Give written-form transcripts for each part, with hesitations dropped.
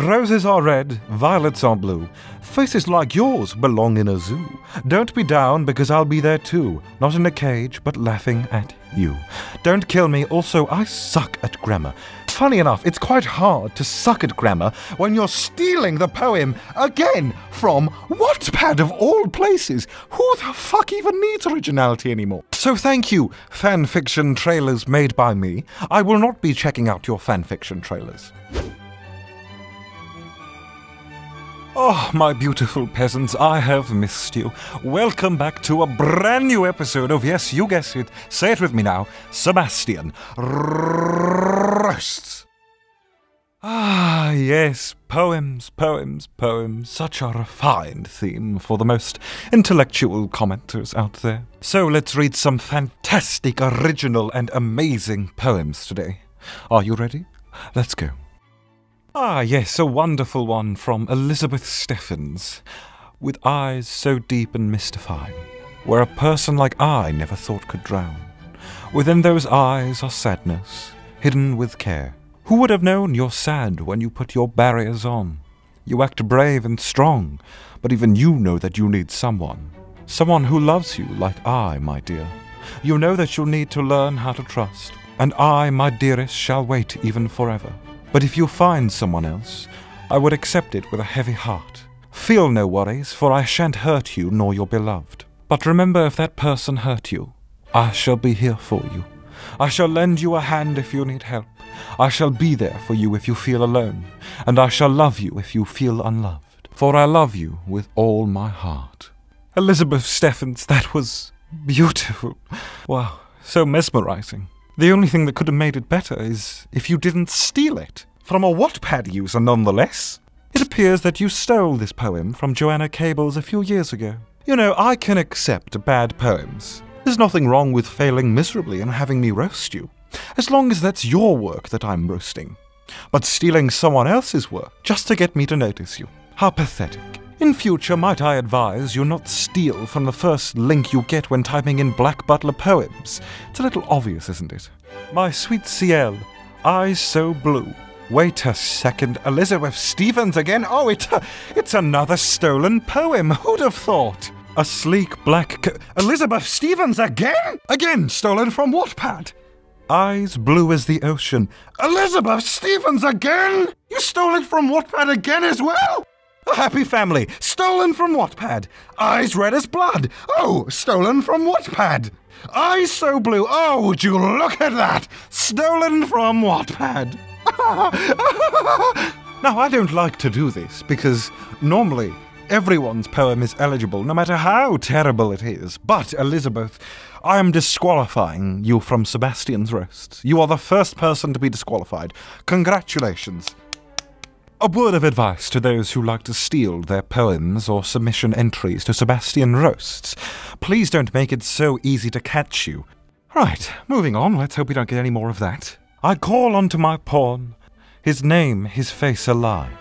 Roses are red, violets are blue. Faces like yours belong in a zoo. Don't be down because I'll be there too. Not in a cage, but laughing at you. Don't kill me, also I suck at grammar. Funny enough, it's quite hard to suck at grammar when you're stealing the poem again from Wattpad of all places. Who the fuck even needs originality anymore? So thank you, fanfiction trailers made by me. I will not be checking out your fanfiction trailers. Oh, my beautiful peasants, I have missed you. Welcome back to a brand new episode of, yes, you guessed it, say it with me now, Sebastian Roasts. Ah, yes, poems, poems, poems, such a refined theme for the most intellectual commenters out there. So let's read some fantastic, original and amazing poems today. Are you ready? Let's go. Ah, yes, a wonderful one from Elizabeth Steffens, with eyes so deep and mystifying, where a person like I never thought could drown. Within those eyes are sadness, hidden with care. Who would have known you're sad when you put your barriers on? You act brave and strong, but even you know that you need someone. Someone who loves you like I, my dear. You know that you'll need to learn how to trust, and I, my dearest, shall wait even forever. But if you find someone else, I would accept it with a heavy heart. Feel no worries, for I shan't hurt you nor your beloved. But remember, if that person hurt you, I shall be here for you. I shall lend you a hand if you need help. I shall be there for you if you feel alone. And I shall love you if you feel unloved. For I love you with all my heart. Elizabeth Steffens, that was beautiful. Wow, so mesmerizing. The only thing that could have made it better is if you didn't steal it. From a Wattpad user, nonetheless. It appears that you stole this poem from Joanna Cables a few years ago. You know, I can accept bad poems. There's nothing wrong with failing miserably and having me roast you, as long as that's your work that I'm roasting. But stealing someone else's work just to get me to notice you. How pathetic. In future, might I advise you not steal from the first link you get when typing in Black Butler poems. It's a little obvious, isn't it? My sweet CL, eyes so blue. Wait a second, Elizabeth Steffens again? Oh, it's another stolen poem. Who'd have thought? A sleek black Elizabeth Steffens again? Again, stolen from Wattpad. Eyes blue as the ocean. Elizabeth Steffens again? You stole it from Wattpad again as well? A happy family, stolen from Wattpad. Eyes red as blood. Oh, stolen from Wattpad. Eyes so blue. Oh, would you look at that? Stolen from Wattpad. Now, I don't like to do this because normally everyone's poem is eligible, no matter how terrible it is. But, Elizabeth, I am disqualifying you from Sebastian's roasts. You are the first person to be disqualified. Congratulations. A word of advice to those who like to steal their poems or submission entries to Sebastian Roasts. Please don't make it so easy to catch you. Right, moving on, let's hope we don't get any more of that. I call unto my pawn, his name, his face a lie.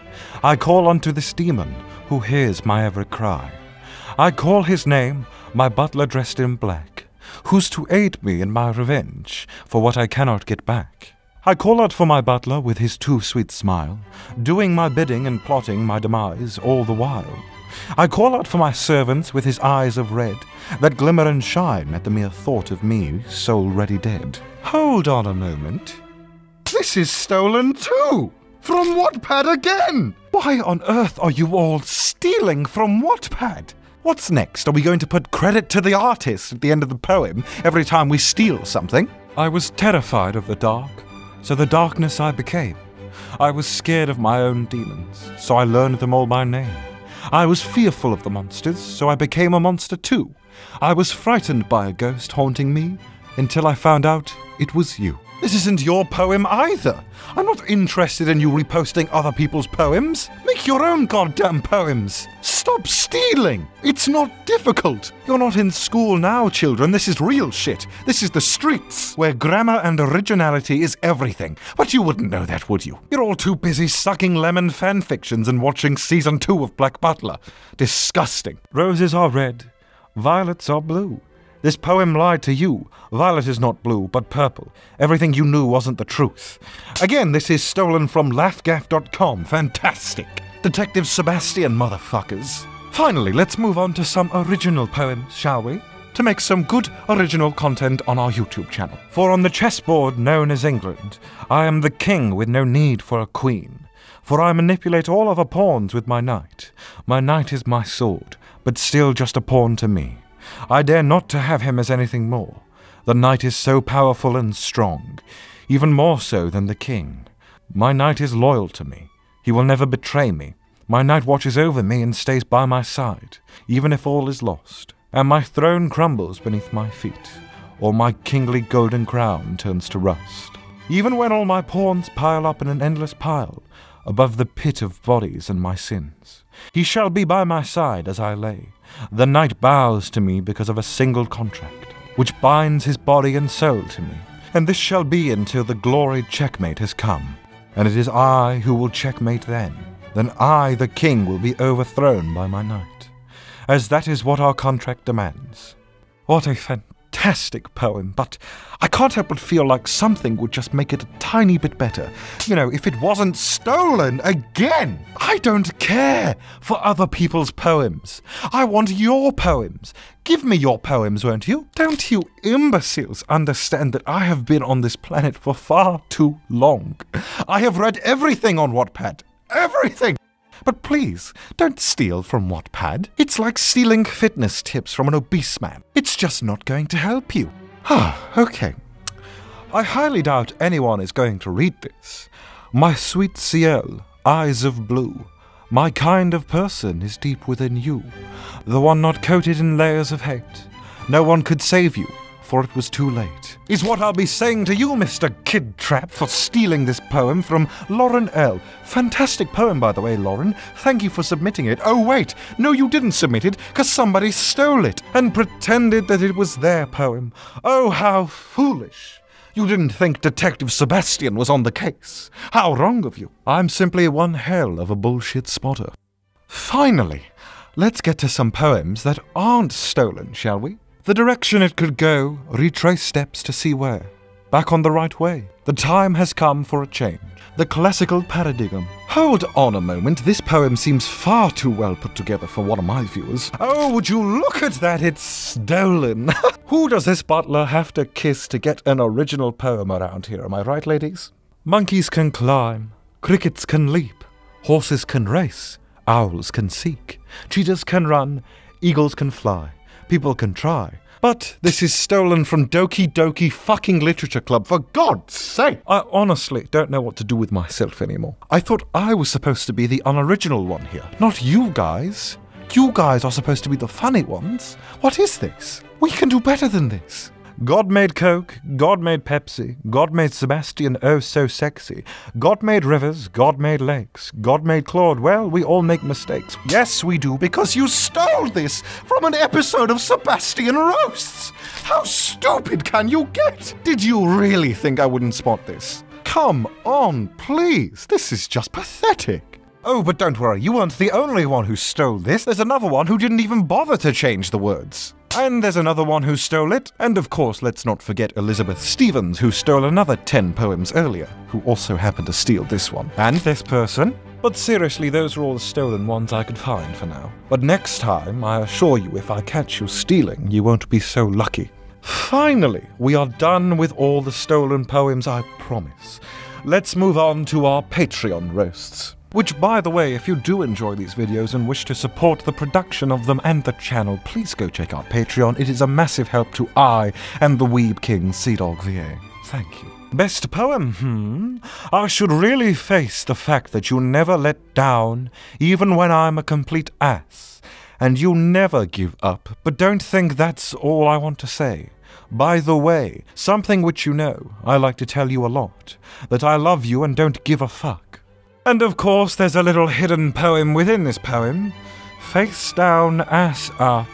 I call unto this demon, who hears my every cry. I call his name, my butler dressed in black, who's to aid me in my revenge for what I cannot get back. I call out for my butler with his too sweet smile, doing my bidding and plotting my demise all the while. I call out for my servants with his eyes of red, that glimmer and shine at the mere thought of me, soul ready dead. Hold on a moment. This is stolen too! From Wattpad again! Why on earth are you all stealing from Wattpad? What's next? Are we going to put credit to the artist at the end of the poem every time we steal something? I was terrified of the dark. So the darkness I became. I was scared of my own demons, so I learned them all by name. I was fearful of the monsters, so I became a monster too. I was frightened by a ghost haunting me, until I found out it was you. This isn't your poem either. I'm not interested in you reposting other people's poems. Make your own goddamn poems. Stop stealing. It's not difficult. You're not in school now, children. This is real shit. This is the streets, where grammar and originality is everything. But you wouldn't know that, would you? You're all too busy sucking lemon fanfictions and watching season 2 of Black Butler. Disgusting. Roses are red. Violets are blue. This poem lied to you. Violet is not blue, but purple. Everything you knew wasn't the truth. Again, this is stolen from laughgaff.com. Fantastic. Detective Sebastian, motherfuckers. Finally, let's move on to some original poems, shall we? To make some good original content on our YouTube channel. For on the chessboard known as England, I am the king with no need for a queen. For I manipulate all other pawns with my knight. My knight is my sword, but still just a pawn to me. I dare not to have him as anything more. The knight is so powerful and strong, even more so than the king. My knight is loyal to me. He will never betray me. My knight watches over me and stays by my side, even if all is lost, and my throne crumbles beneath my feet, or my kingly golden crown turns to rust. Even when all my pawns pile up in an endless pile, above the pit of bodies and my sins, he shall be by my side as I lay. The knight bows to me because of a single contract, which binds his body and soul to me, and this shall be until the gloried checkmate has come, and it is I who will checkmate then. Then I, the king, will be overthrown by my knight, as that is what our contract demands. What a fantastic poem, but I can't help but feel like something would just make it a tiny bit better. You know, if it wasn't stolen again. I don't care for other people's poems. I want your poems. Give me your poems, won't you? Don't you imbeciles understand that I have been on this planet for far too long? I have read everything on Wattpad. Everything! But please, don't steal from Wattpad. It's like stealing fitness tips from an obese man. It's just not going to help you. Okay. I highly doubt anyone is going to read this. My sweet Ciel, eyes of blue, my kind of person is deep within you, the one not coated in layers of hate. No one could save you, for it was too late, is what I'll be saying to you, Mr. Kid Trap, for stealing this poem from Lauren L. Fantastic poem, by the way, Lauren. Thank you for submitting it. Oh, wait. No, you didn't submit it, because somebody stole it and pretended that it was their poem. Oh, how foolish. You didn't think Detective Sebastian was on the case. How wrong of you. I'm simply one hell of a bullshit spotter. Finally, let's get to some poems that aren't stolen, shall we? The direction it could go, retrace steps to see where. Back on the right way. The time has come for a change. The classical paradigm. Hold on a moment, this poem seems far too well put together for one of my viewers. Oh, would you look at that, it's stolen. Who does this butler have to kiss to get an original poem around here, am I right, ladies? Monkeys can climb, crickets can leap, horses can race, owls can seek, cheetahs can run, eagles can fly. People can try. But this is stolen from Doki Doki fucking Literature Club, for God's sake! I honestly don't know what to do with myself anymore. I thought I was supposed to be the unoriginal one here, not you guys. You guys are supposed to be the funny ones. What is this? We can do better than this. God made Coke, God made Pepsi, God made Sebastian oh so sexy, God made rivers, God made lakes, God made Claude. Well, we all make mistakes. Yes, we do, because you stole this from an episode of Sebastian Roasts. How stupid can you get? Did you really think I wouldn't spot this? Come on, please. This is just pathetic. Oh, but don't worry, you weren't the only one who stole this. There's another one who didn't even bother to change the words. And there's another one who stole it, and of course let's not forget Elizabeth Stevens, who stole another 10 poems earlier, who also happened to steal this one. And this person. But seriously, those are all the stolen ones I could find for now. But next time, I assure you, if I catch you stealing, you won't be so lucky. Finally, we are done with all the stolen poems, I promise. Let's move on to our Patreon roasts. Which, by the way, if you do enjoy these videos and wish to support the production of them and the channel, please go check out Patreon. It is a massive help to I and the Weeb King CDawgVA. Thank you. Best poem? I should really face the fact that you never let down, even when I'm a complete ass. And you never give up, but don't think that's all I want to say. By the way, something which you know, I like to tell you a lot, that I love you and don't give a fuck. And of course there's a little hidden poem within this poem. Face down, ass up.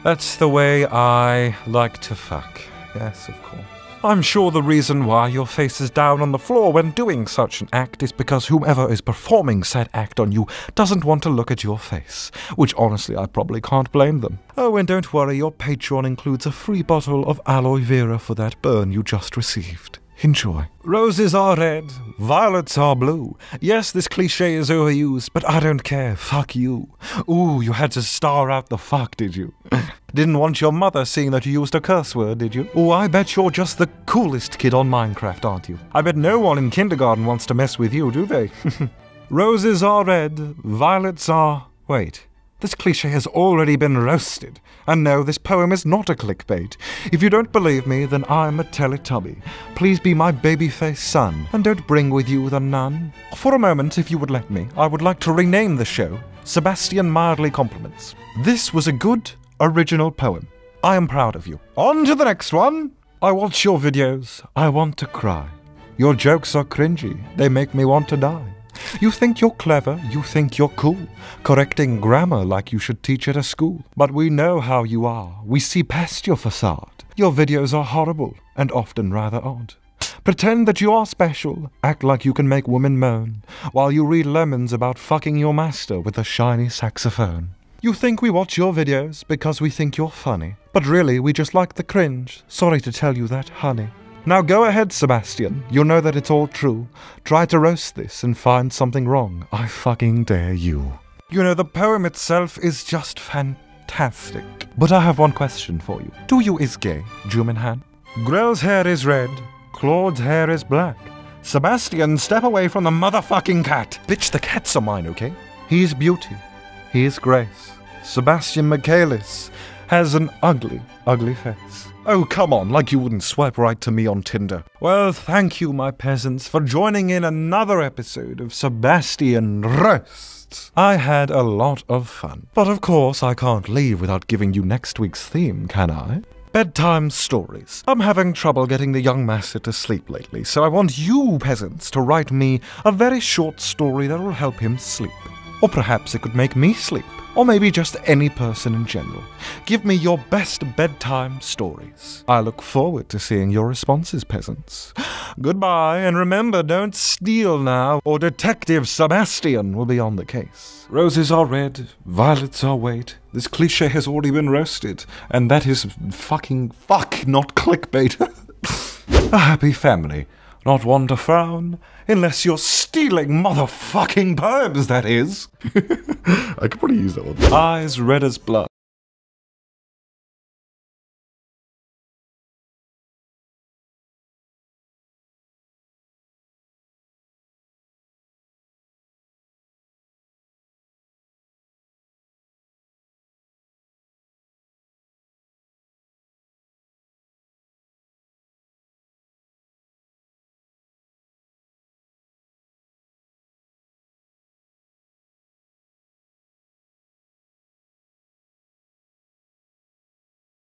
That's the way I like to fuck. Yes, of course. I'm sure the reason why your face is down on the floor when doing such an act is because whomever is performing said act on you doesn't want to look at your face, which honestly I probably can't blame them. Oh, and don't worry, your Patreon includes a free bottle of aloe vera for that burn you just received. Enjoy. Roses are red, violets are blue. Yes, this cliche is overused, but I don't care. Fuck you. Ooh, you had to star out the fuck, did you? Didn't want your mother seeing that you used a curse word, did you? Oh, I bet you're just the coolest kid on Minecraft, aren't you? I bet no one in kindergarten wants to mess with you, do they? Roses are red, violets are... Wait. This cliche has already been roasted. And no, this poem is not a clickbait. If you don't believe me, then I'm a Teletubby. Please be my baby-faced son, and don't bring with you the nun. For a moment, if you would let me, I would like to rename the show Sebastian Mildly Compliments. This was a good, original poem. I am proud of you. On to the next one! I watch your videos. I want to cry. Your jokes are cringy. They make me want to die. You think you're clever, you think you're cool, correcting grammar like you should teach at a school. But we know how you are, we see past your facade. Your videos are horrible, and often rather odd. Pretend that you are special, act like you can make women moan, while you read lemons about fucking your master with a shiny saxophone. You think we watch your videos because we think you're funny, but really we just like the cringe. Sorry to tell you that, honey. Now go ahead, Sebastian. You know that it's all true. Try to roast this and find something wrong. I fucking dare you. You know, the poem itself is just fantastic. But I have one question for you. Do you is gay, Juminhan? Grell's hair is red. Claude's hair is black. Sebastian, step away from the motherfucking cat. Bitch, the cats are mine, okay? He is beauty. He is grace. Sebastian Michaelis has an ugly, ugly face. Oh, come on, like you wouldn't swipe right to me on Tinder. Well, thank you, my peasants, for joining in another episode of Sebastian Roasts. I had a lot of fun. But of course, I can't leave without giving you next week's theme, can I? Bedtime stories. I'm having trouble getting the young master to sleep lately, so I want you, peasants, to write me a very short story that will help him sleep. Or perhaps it could make me sleep. Or maybe just any person in general. Give me your best bedtime stories. I look forward to seeing your responses, peasants. Goodbye, and remember, don't steal now, or Detective Sebastian will be on the case. Roses are red, violets are white. This cliche has already been roasted, and that is fucking fuck, not clickbait. A happy family. Not one to frown, unless you're stealing motherfucking poems, that is. I could probably use that one. Eyes red as blood.